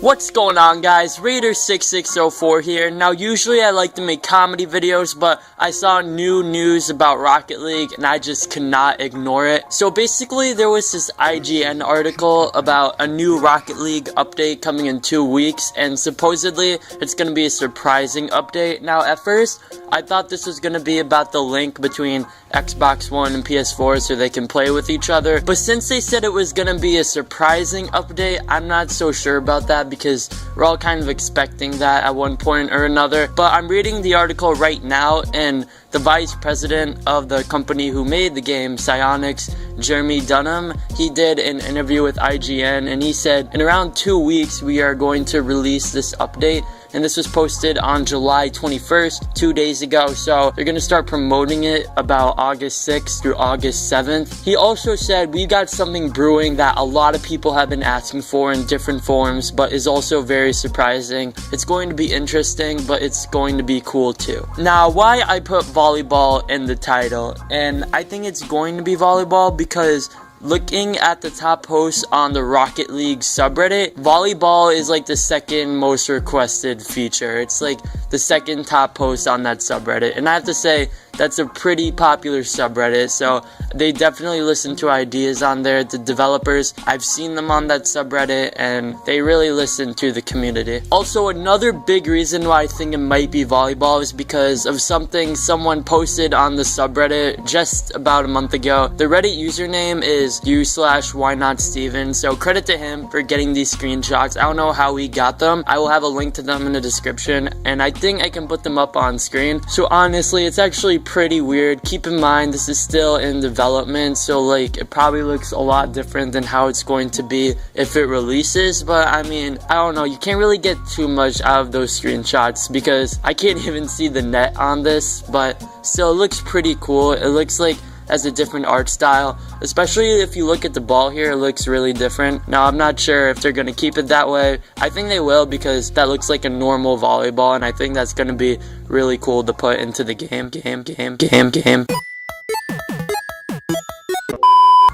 What's going on, guys? Raider6604 here. Now, usually I like to make comedy videos, but I saw new news about Rocket League and I just cannot ignore it. So basically, there was this IGN article about a new Rocket League update coming in 2 weeks, and supposedly it's going to be a surprising update. Now, at first, I thought this was going to be about the link between Xbox One and PS4 so they can play with each other, but since they said it was going to be a surprising update, I'm not so sure about that because we're all kind of expecting that at one point or another. But I'm reading the article right now, and the vice president of the company who made the game, Psyonix, Jeremy Dunham, he did an interview with IGN, and he said in around 2 weeks we are going to release this update. And this was posted on July 21st, 2 days ago, so they're going to start promoting it about August 6th through August 7th. He also said, we got something brewing that a lot of people have been asking for in different forms, but is also very surprising. It's going to be interesting, but it's going to be cool too. Now, why I put volleyball in the title, and I think it's going to be volleyball because looking at the top posts on the Rocket League subreddit, volleyball is like the second most requested feature. It's like the second top post on that subreddit, and I have to say that's a pretty popular subreddit, so they definitely listen to ideas on there. The developers, I've seen them on that subreddit, and they really listen to the community. Also, another big reason why I think it might be volleyball is because of something someone posted on the subreddit just about a month ago. The Reddit username is u/whynotsteven, so credit to him for getting these screenshots. I don't know how he got them. I will have a link to them in the description, and I think I can put them up on screen. So honestly, it's actually pretty weird. Keep in mind, this is still in development, so like it probably looks a lot different than how it's going to be if it releases. But I mean, I don't know, you can't really get too much out of those screenshots because I can't even see the net on this, but still it looks pretty cool. It looks like as a different art style, especially if you look at the ball here, it looks really different. Now, I'm not sure if they're going to keep it that way. I think they will because that looks like a normal volleyball, and I think that's going to be really cool to put into the game.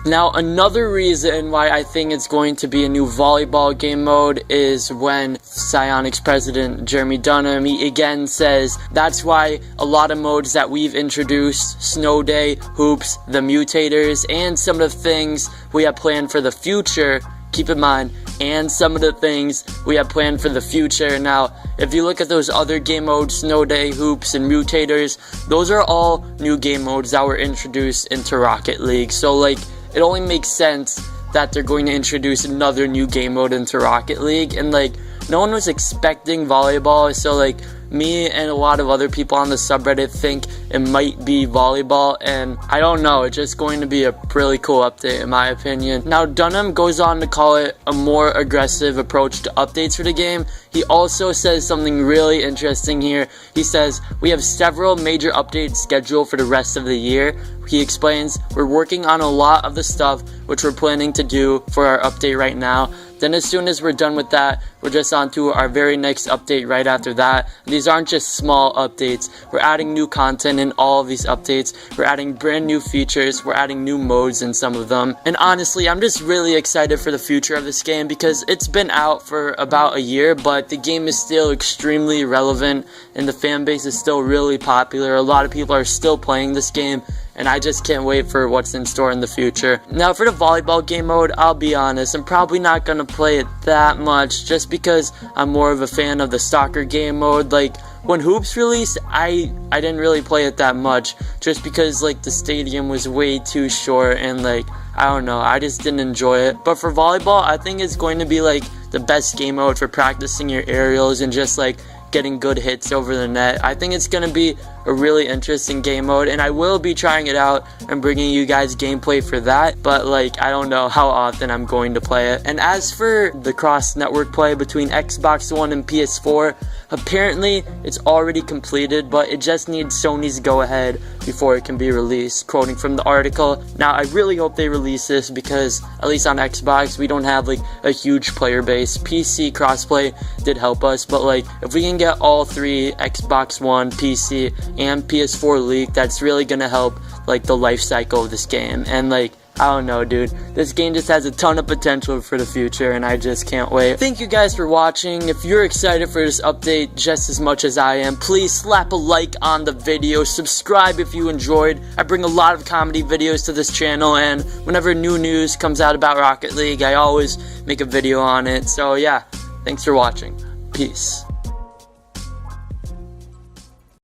Now, another reason why I think it's going to be a new volleyball game mode is when Psyonix president Jeremy Dunham, he again says that's why a lot of modes that we've introduced, Snow Day, Hoops, the Mutators, and some of the things we have planned for the future, keep in mind, and some of the things we have planned for the future. Now, if you look at those other game modes, Snow Day, Hoops, and Mutators, those are all new game modes that were introduced into Rocket League. So, like, it only makes sense that they're going to introduce another new game mode into Rocket League, and like no one was expecting volleyball, so like me and a lot of other people on the subreddit think it might be volleyball, and I don't know, it's just going to be a really cool update in my opinion. Now, Dunham goes on to call it a more aggressive approach to updates for the game. He also says something really interesting here. He says, we have several major updates scheduled for the rest of the year. He explains, we're working on a lot of the stuff which we're planning to do for our update right now. Then as soon as we're done with that, we're just on to our very next update right after that. These aren't just small updates. We're adding new content in all of these updates. We're adding brand new features. We're adding new modes in some of them. And honestly, I'm just really excited for the future of this game because it's been out for about a year, but the game is still extremely relevant and the fan base is still really popular. A lot of people are still playing this game, and I just can't wait for what's in store in the future. Now, for the volleyball game mode, I'll be honest, I'm probably not going to play it that much just because I'm more of a fan of the soccer game mode. Like, when Hoops released, I didn't really play it that much just because, like, the stadium was way too short and, like, I don't know, I just didn't enjoy it. But for volleyball, I think it's going to be, like, the best game mode for practicing your aerials and just, like, getting good hits over the net. I think it's going to be a really interesting game mode, and I will be trying it out and bringing you guys gameplay for that, but like I don't know how often I'm going to play it. And as for the cross-network play between Xbox One and PS4, apparently it's already completed, but it just needs Sony's go-ahead before it can be released, quoting from the article. Now, I really hope they release this because at least on Xbox we don't have like a huge player base. PC crossplay did help us, but like if we can get all three, Xbox One, PC, and PS4 leaked, that's really gonna help like the life cycle of this game. And like I don't know, dude. This game just has a ton of potential for the future, and I just can't wait. Thank you guys for watching. If you're excited for this update just as much as I am, please slap a like on the video. Subscribe if you enjoyed. I bring a lot of comedy videos to this channel, and whenever new news comes out about Rocket League, I always make a video on it. So yeah, thanks for watching. Peace.